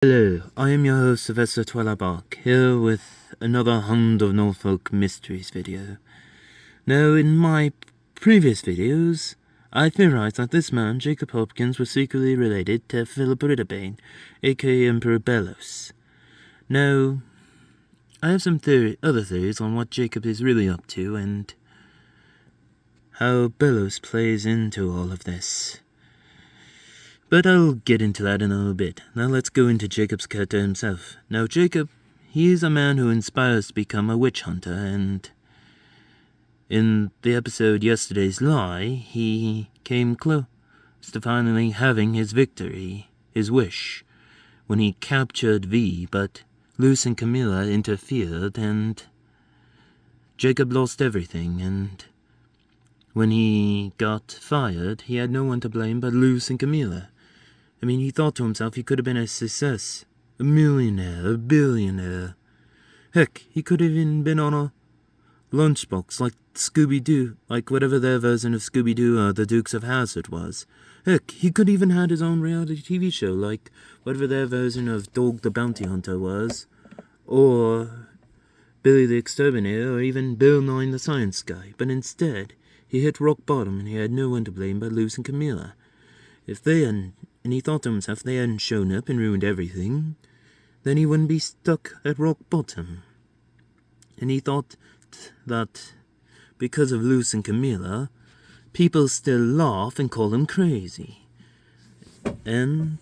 Hello, I am your host Sylvester Twellerbark, here with another Hound of Norfolk Mysteries video. Now, in my previous videos, I theorized that this man, Jacob Hopkins, was secretly related to Philip Ridderbane, aka Emperor Bellows. Now, I have some other theories on what Jacob is really up to and how Bellows plays into all of this. But I'll get into that in a little bit. Now let's go into Jacob's character himself. Now Jacob, he is a man who inspires to become a witch hunter, and in the episode Yesterday's Lie, he came close to finally having his victory, his wish, when he captured V, but Luce and Camilla interfered, and Jacob lost everything, and when he got fired, he had no one to blame but Luce and Camilla. I mean, he thought to himself he could have been a success, a millionaire, a billionaire. Heck, he could have even been on a lunchbox like Scooby-Doo, like whatever their version of Scooby-Doo or the Dukes of Hazzard was. Heck, he could even had his own reality TV show, like whatever their version of Dog the Bounty Hunter was, or Billy the Exterminator, or even Bill Nye the Science Guy. But instead, he hit rock bottom and he had no one to blame but Luce and Camilla. And he thought to himself, if they hadn't shown up and ruined everything, then he wouldn't be stuck at rock bottom. And he thought that because of Luce and Camilla, people still laugh and call him crazy. And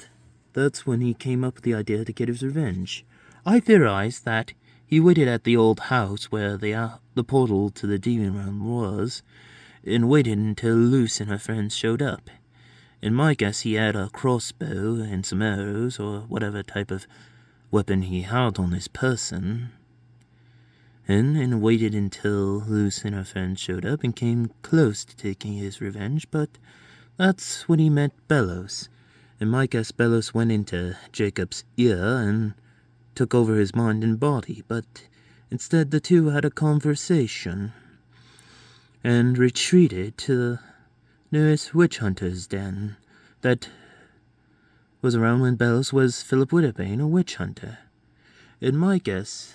that's when he came up with the idea to get his revenge. I theorized that he waited at the old house where the portal to the demon realm was, and waited until Luce and her friends showed up. In my guess, he had a crossbow and some arrows, or whatever type of weapon he had on his person, and waited until Luce and her friends showed up and came close to taking his revenge, but that's when he met Bellows. In my guess, Bellows went into Jacob's ear and took over his mind and body, but instead the two had a conversation and retreated to the nearest witch hunter's den that was around when Bellows was Philip Ridderbane, a witch hunter. In my guess,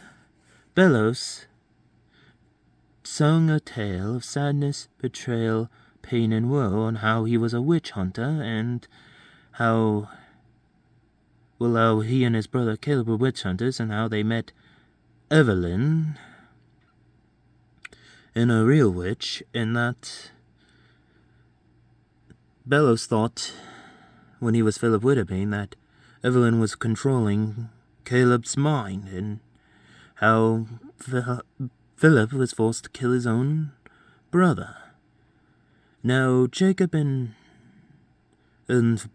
Bellows sung a tale of sadness, betrayal, pain, and woe on how he was a witch hunter and how he and his brother Caleb were witch hunters and how they met Evelyn and a real witch, and that Bellows thought, when he was Philip Ridderbane, that Evelyn was controlling Caleb's mind, and how Philip was forced to kill his own brother. Now, Jacob and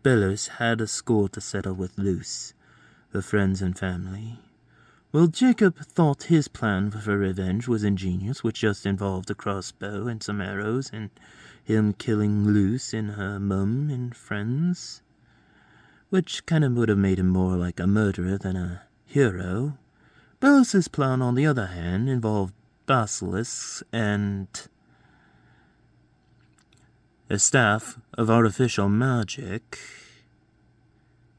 Bellows had a score to settle with Luce, her friends and family. Well, Jacob thought his plan for revenge was ingenious, which just involved a crossbow and some arrows, and him killing Luce and her mum and friends, which kind of would have made him more like a murderer than a hero. Bellows' plan, on the other hand, involved basilisks and a staff of artificial magic.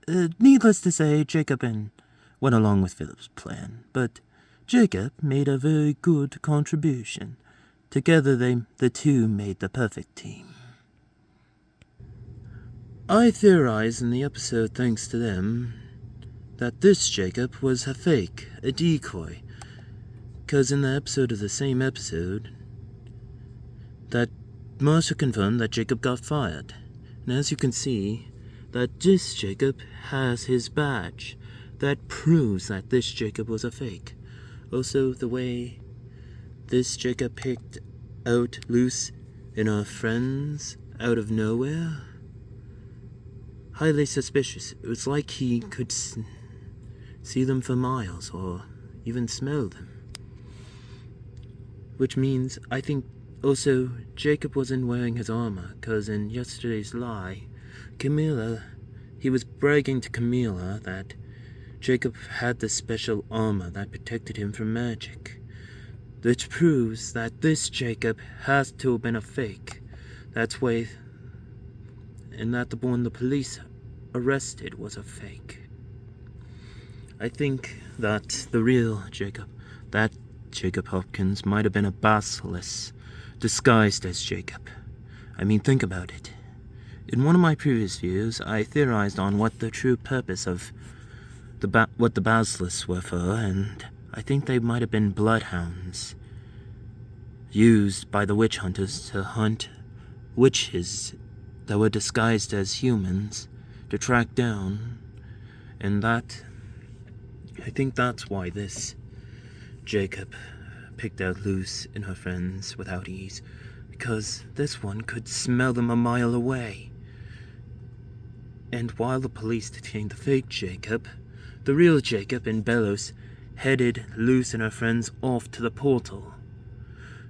Needless to say, Jacob went along with Philip's plan, but Jacob made a very good contribution. Together the two made the perfect team. I theorized in the episode, thanks to them, that this Jacob was a fake, a decoy, because in the episode of the same episode, that Marcia confirmed that Jacob got fired. And as you can see, that this Jacob has his badge. That proves that this Jacob was a fake. Also, the way this Jacob picked out Luce and her friends out of nowhere, highly suspicious. It was like he could see them for miles, or even smell them. Which means, I think, also, Jacob wasn't wearing his armor, because in Yesterday's Lie, he was bragging to Camilla that Jacob had the special armor that protected him from magic, which proves that this Jacob has to have been a fake. That's why, and that the one the police arrested was a fake. I think that the real Jacob, that Jacob Hopkins, might have been a basilisk disguised as Jacob. I mean, think about it. In one of my previous videos, I theorized on what the true purpose of what the basilisks were for, and I think they might have been bloodhounds used by the witch hunters to hunt witches that were disguised as humans to track down, and that, I think that's why this Jacob picked out Luce and her friends without ease, because this one could smell them a mile away. And while the police detained the fake Jacob, the real Jacob and Bellows headed Luce and her friends off to the portal.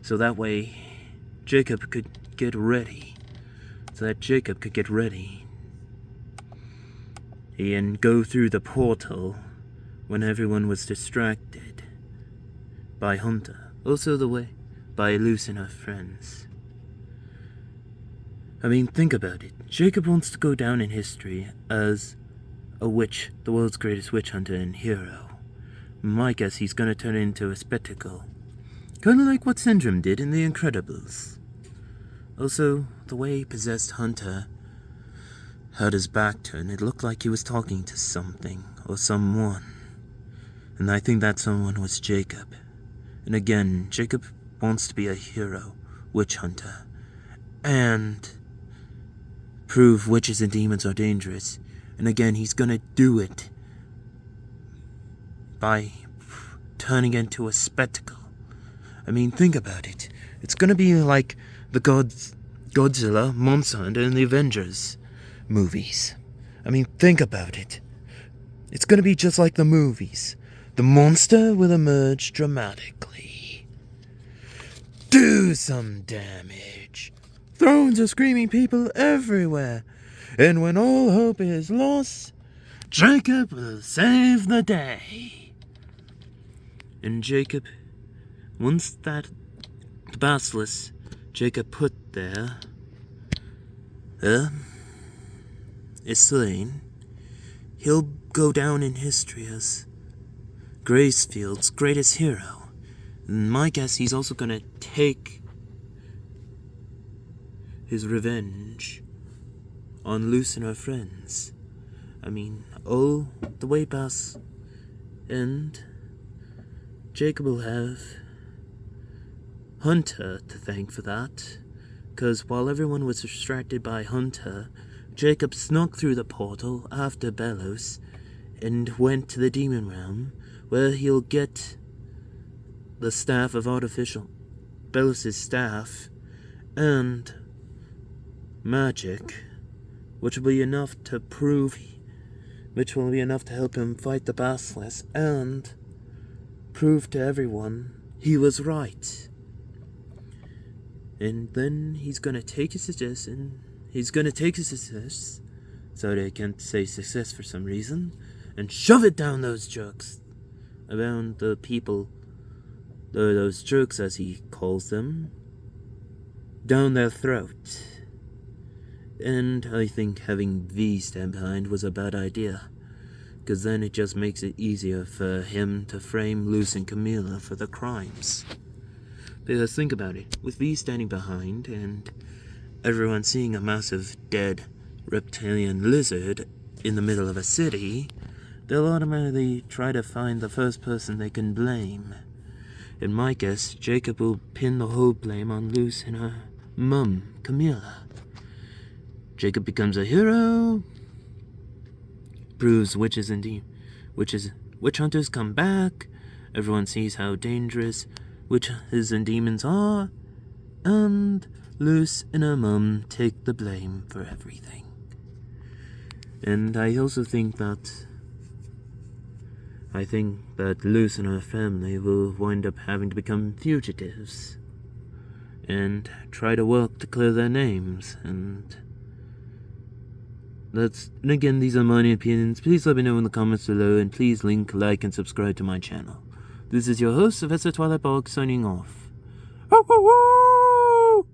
So that way, Jacob could get ready. And go through the portal when everyone was distracted by Hunter. Also the way by Luce and her friends. I mean, think about it. Jacob wants to go down in history as a witch, the world's greatest witch hunter and hero. My guess he's gonna turn it into a spectacle. Kinda like what Syndrome did in The Incredibles. Also, the way he possessed Hunter had his back turned, it looked like he was talking to something or someone. And I think that someone was Jacob. And again, Jacob wants to be a hero, witch hunter, and prove witches and demons are dangerous. And again, he's gonna do it by turning into a spectacle. I mean, think about it. It's gonna be like the Godzilla, Monster Hunter, and the Avengers movies. I mean, think about it. It's gonna be just like the movies. The monster will emerge dramatically, do some damage. Thrones are screaming people everywhere. And when all hope is lost, Jacob will save the day. And Jacob, once the basilisk Jacob put there is slain, he'll go down in history as Gracefield's greatest hero. And my guess, he's also gonna take his revenge on Luce and her friends. I mean, all the way past, and Jacob will have Hunter to thank for that, because while everyone was distracted by Hunter, Jacob snuck through the portal after Bellows and went to the demon realm, where he'll get the staff of Artificial, Bellows' staff, and magic, which will be enough to help him fight the basilisk and prove to everyone he was right. And then he's gonna take his success, sorry, I can't say success for some reason, and shove it down those jerks, around the people, those jerks as he calls them, down their throat. And I think having V stand behind was a bad idea, because then it just makes it easier for him to frame Luce and Camilla for the crimes. Because think about it, with V standing behind and everyone seeing a massive dead reptilian lizard in the middle of a city, they'll automatically try to find the first person they can blame. In my guess, Jacob will pin the whole blame on Luce and her mum, Camilla. Jacob becomes a hero, proves witch hunters come back, everyone sees how dangerous witches and demons are, and Luce and her mum take the blame for everything. And I also think that Luce and her family will wind up having to become fugitives and try to work to clear their names, and again, these are my opinions. Please let me know in the comments below, and please like, and subscribe to my channel. This is your host, Sylvester Twilight Bog, signing off.